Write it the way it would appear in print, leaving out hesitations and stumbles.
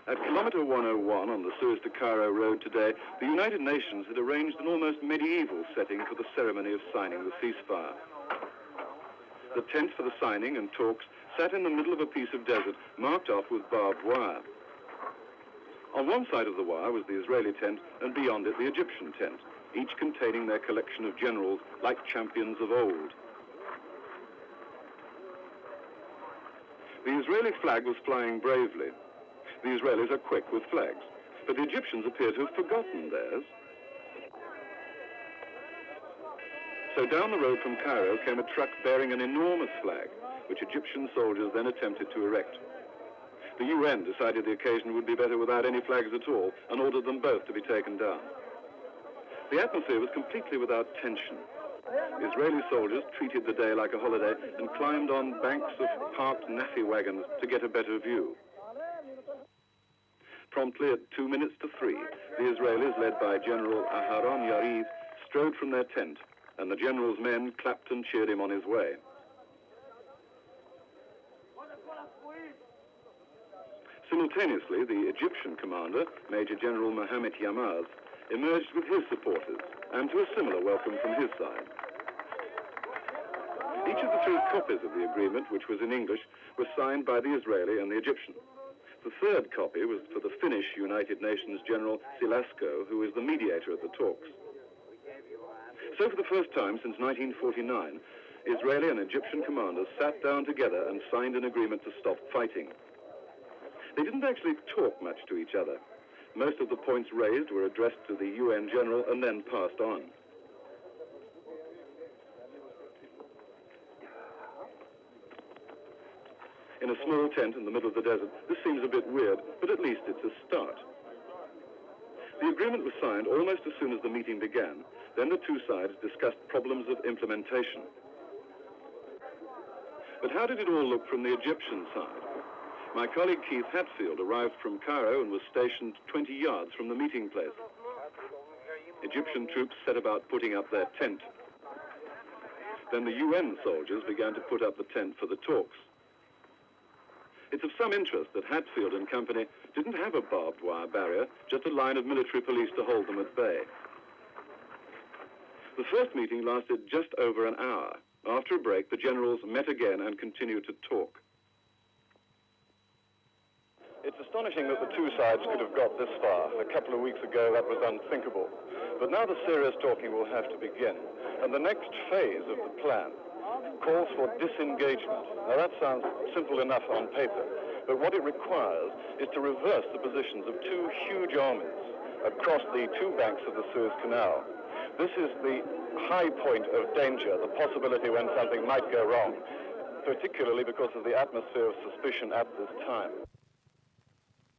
At Kilometer 101 on the Suez to Cairo road today, the United Nations had arranged an almost medieval setting for the ceremony of signing the ceasefire. The tent for the signing and talks sat in the middle of a piece of desert marked off with barbed wire. On one side of the wire was the Israeli tent, and beyond it the Egyptian tent, each containing their collection of generals like champions of old. The Israeli flag was flying bravely. The Israelis are quick with flags, but the Egyptians appear to have forgotten theirs. So down the road from Cairo came a truck bearing an enormous flag, which Egyptian soldiers then attempted to erect. The UN decided the occasion would be better without any flags at all and ordered them both to be taken down. The atmosphere was completely without tension. Israeli soldiers treated the day like a holiday and climbed on banks of parked NAFI wagons to get a better view. Promptly at 3 minutes, the Israelis, led by General Aharon Yariv, strode from their tent, and the general's men clapped and cheered him on his way. Simultaneously, the Egyptian commander, Major General Mohammed Yamaz, emerged with his supporters, and to a similar welcome from his side. Each of the 3 copies of the agreement, which was in English, was signed by the Israeli and the Egyptian. The 3rd copy was for the Finnish United Nations General Silasko, who is the mediator at the talks. So for the first time since 1949, Israeli and Egyptian commanders sat down together and signed an agreement to stop fighting. They didn't actually talk much to each other. Most of the points raised were addressed to the UN general and then passed on. In a small tent in the middle of the desert, this seems a bit weird, but at least it's a start. The agreement was signed almost as soon as the meeting began. Then the 2 sides discussed problems of implementation. But how did it all look from the Egyptian side? My colleague Keith Hatfield arrived from Cairo and was stationed 20 yards from the meeting place. Egyptian troops set about putting up their tent. Then the UN soldiers began to put up the tent for the talks. It's of some interest that Hatfield and company didn't have a barbed wire barrier, just a line of military police to hold them at bay. The first meeting lasted just over an hour. After a break, the generals met again and continued to talk. It's astonishing that the 2 sides could have got this far. A couple of weeks ago, that was unthinkable. But now the serious talking will have to begin. And the next phase of the plan calls for disengagement. Now that sounds simple enough on paper, but what it requires is to reverse the positions of 2 huge armies across the 2 banks of the Suez Canal. This is the high point of danger, the possibility when something might go wrong, particularly because of the atmosphere of suspicion at this time.